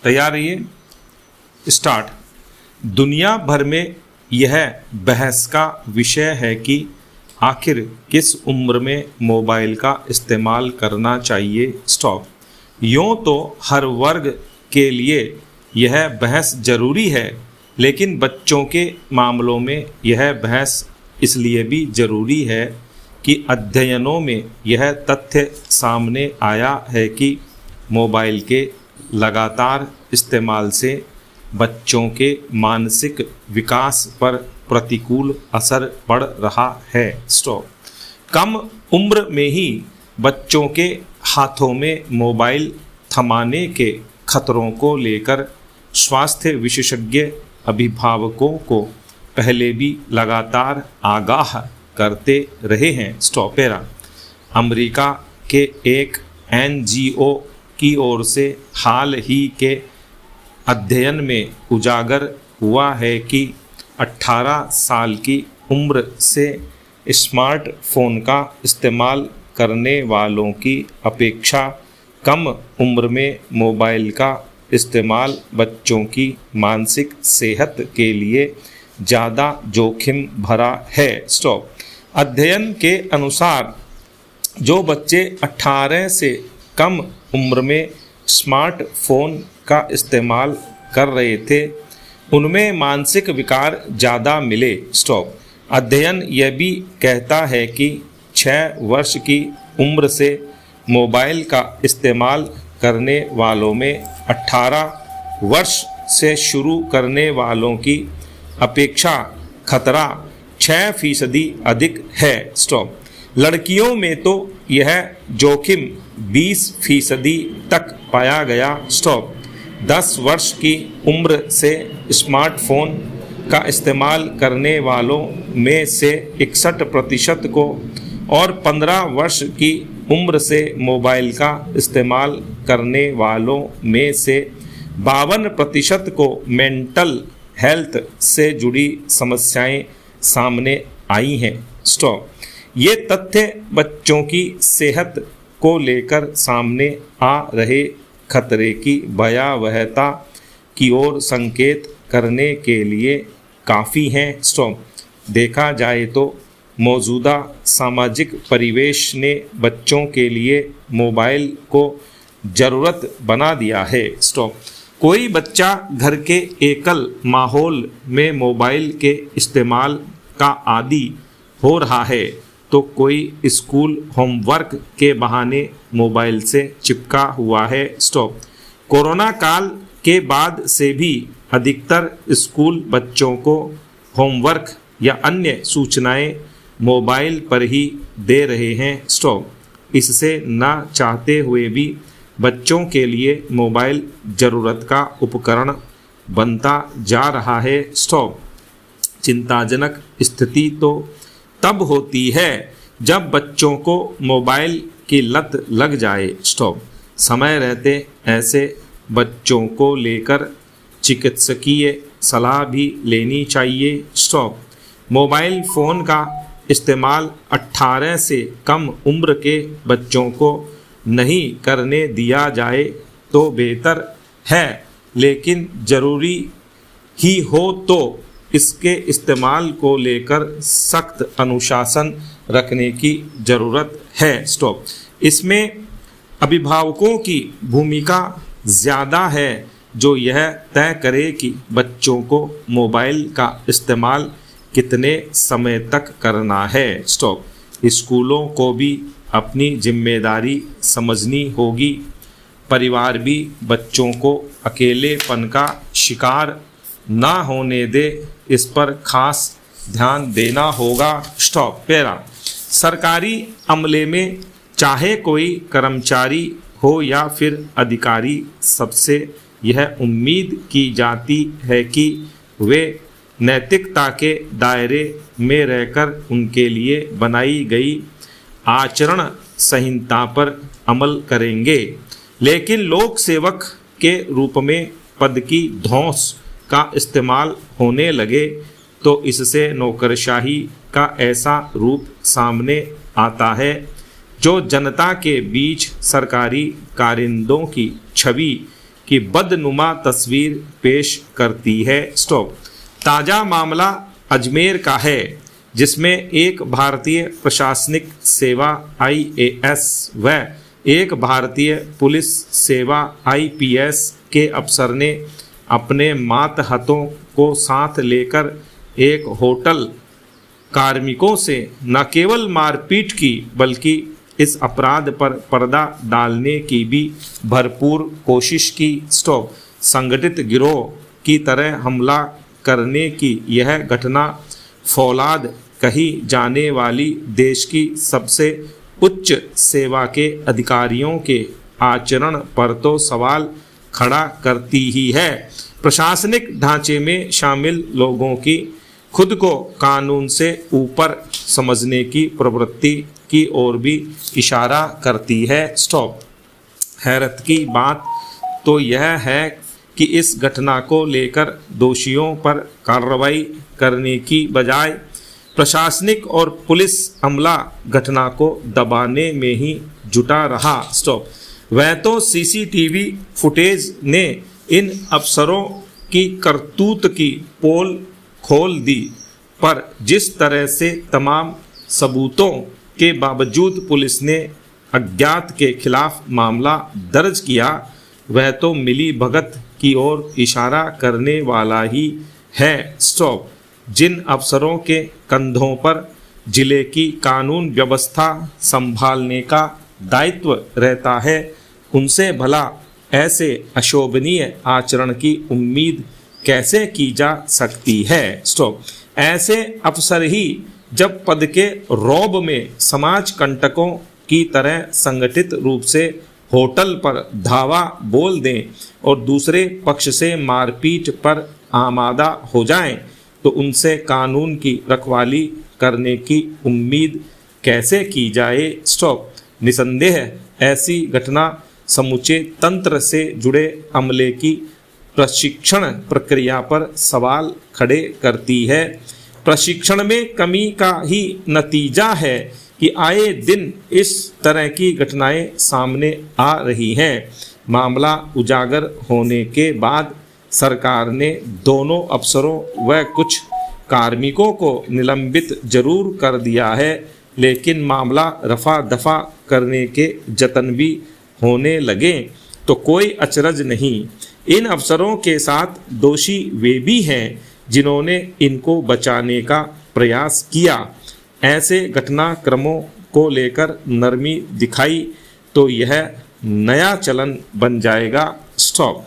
तैयार रहिए, स्टार्ट। दुनिया भर में यह बहस का विषय है कि आखिर किस उम्र में मोबाइल का इस्तेमाल करना चाहिए। स्टॉप। यूँ तो हर वर्ग के लिए यह बहस जरूरी है, लेकिन बच्चों के मामलों में यह बहस इसलिए भी ज़रूरी है कि अध्ययनों में यह तथ्य सामने आया है कि मोबाइल के लगातार इस्तेमाल से बच्चों के मानसिक विकास पर प्रतिकूल असर पड़ रहा है। स्टॉप। कम उम्र में ही बच्चों के हाथों में मोबाइल थमाने के खतरों को लेकर स्वास्थ्य विशेषज्ञ अभिभावकों को पहले भी लगातार आगाह करते रहे हैं। स्टॉप। अमेरिका के एक NGO की ओर से हाल ही के अध्ययन में उजागर हुआ है कि 18 साल की उम्र से स्मार्टफोन का इस्तेमाल करने वालों की अपेक्षा कम उम्र में मोबाइल का इस्तेमाल बच्चों की मानसिक सेहत के लिए ज़्यादा जोखिम भरा है। स्टॉप। अध्ययन के अनुसार जो बच्चे 18 से कम उम्र में स्मार्टफोन का इस्तेमाल कर रहे थे उनमें मानसिक विकार ज़्यादा मिले। स्टॉप। अध्ययन यह भी कहता है कि 6 वर्ष की उम्र से मोबाइल का इस्तेमाल करने वालों में 18 वर्ष से शुरू करने वालों की अपेक्षा खतरा 6% अधिक है। स्टॉप। लड़कियों में तो यह जोखिम 20% तक पाया गया। स्टॉप। 10 वर्ष की उम्र से स्मार्टफोन का इस्तेमाल करने वालों में से 61% को और 15 वर्ष की उम्र से मोबाइल का इस्तेमाल करने वालों में से 52% को मेंटल हेल्थ से जुड़ी समस्याएं सामने आई हैं। स्टॉप। ये तथ्य बच्चों की सेहत को लेकर सामने आ रहे खतरे की भयावहता की ओर संकेत करने के लिए काफ़ी हैं। स्टॉप। देखा जाए तो मौजूदा सामाजिक परिवेश ने बच्चों के लिए मोबाइल को ज़रूरत बना दिया है। स्टॉप। कोई बच्चा घर के एकल माहौल में मोबाइल के इस्तेमाल का आदी हो रहा है तो कोई स्कूल होमवर्क के बहाने मोबाइल से चिपका हुआ है। स्टॉप। कोरोना काल के बाद से भी अधिकतर स्कूल बच्चों को होमवर्क या अन्य सूचनाएं मोबाइल पर ही दे रहे हैं। स्टॉप। इससे ना चाहते हुए भी बच्चों के लिए मोबाइल ज़रूरत का उपकरण बनता जा रहा है। स्टॉप। चिंताजनक स्थिति तो तब होती है जब बच्चों को मोबाइल की लत लग जाए। स्टॉप। समय रहते ऐसे बच्चों को लेकर चिकित्सकीय सलाह भी लेनी चाहिए। स्टॉप। मोबाइल फ़ोन का इस्तेमाल 18 से कम उम्र के बच्चों को नहीं करने दिया जाए तो बेहतर है, लेकिन ज़रूरी ही हो तो इसके इस्तेमाल को लेकर सख्त अनुशासन रखने की ज़रूरत है। स्टॉप। इसमें अभिभावकों की भूमिका ज़्यादा है जो यह तय करे कि बच्चों को मोबाइल का इस्तेमाल कितने समय तक करना है। स्टॉप। स्कूलों को भी अपनी जिम्मेदारी समझनी होगी। परिवार भी बच्चों को अकेलेपन का शिकार ना होने दे, इस पर खास ध्यान देना होगा। स्टॉप। सरकारी अमले में चाहे कोई कर्मचारी हो या फिर अधिकारी, सबसे यह उम्मीद की जाती है कि वे नैतिकता के दायरे में रहकर उनके लिए बनाई गई आचरण संहिता पर अमल करेंगे। लेकिन लोक सेवक के रूप में पद की धौंस का इस्तेमाल होने लगे तो इससे नौकरशाही का ऐसा रूप सामने आता है जो जनता के बीच सरकारी कारिंदों की छवि की बदनुमा तस्वीर पेश करती है। स्टॉप। ताज़ा मामला अजमेर का है, जिसमें एक भारतीय प्रशासनिक सेवा IAS व एक भारतीय पुलिस सेवा IPS के अफसर ने अपने मातहतों को साथ लेकर एक होटल कार्मिकों से न केवल मारपीट की, बल्कि इस अपराध पर पर्दा डालने की भी भरपूर कोशिश की। स्टॉप। संगठित गिरोह की तरह हमला करने की यह घटना फौलाद कही जाने वाली देश की सबसे उच्च सेवा के अधिकारियों के आचरण पर तो सवाल खड़ा करती ही है। प्रशासनिक ढांचे में शामिल लोगों की खुद को कानून से ऊपर समझने की प्रवृत्ति की ओर भी इशारा करती है। स्टॉप। हैरत की बात तो यह है कि इस घटना को लेकर दोषियों पर कार्रवाई करने की बजाय प्रशासनिक और पुलिस अमला घटना को दबाने में ही जुटा रहा। स्टॉप। वह तो CCTV फुटेज ने इन अफसरों की करतूत की पोल खोल दी, पर जिस तरह से तमाम सबूतों के बावजूद पुलिस ने अज्ञात के खिलाफ मामला दर्ज किया, वह तो मिली भगत की ओर इशारा करने वाला ही है। स्टॉप। जिन अफसरों के कंधों पर जिले की कानून व्यवस्था संभालने का दायित्व रहता है, उनसे भला ऐसे अशोभनीय आचरण की उम्मीद कैसे की जा सकती है। स्टॉप। ऐसे अफसर ही जब पद के रौब में समाज कंटकों की तरह संगठित रूप से होटल पर धावा बोल दें और दूसरे पक्ष से मारपीट पर आमादा हो जाएं, तो उनसे कानून की रखवाली करने की उम्मीद कैसे की जाए। स्टॉप। निसंदेह ऐसी घटना समूचे तंत्र से जुड़े अमले की प्रशिक्षण प्रक्रिया पर सवाल खड़े करती है। प्रशिक्षण में कमी का ही नतीजा है कि आए दिन इस तरह की घटनाएं सामने आ रही हैं। मामला उजागर होने के बाद सरकार ने दोनों अफसरों व कुछ कार्मिकों को निलंबित जरूर कर दिया है, लेकिन मामला रफा दफा करने के जतन भी होने लगे तो कोई अचरज नहीं। इन अफसरों के साथ दोषी वे भी हैं जिन्होंने इनको बचाने का प्रयास किया। ऐसे घटनाक्रमों को लेकर नरमी दिखाई तो यह नया चलन बन जाएगा। स्टॉप।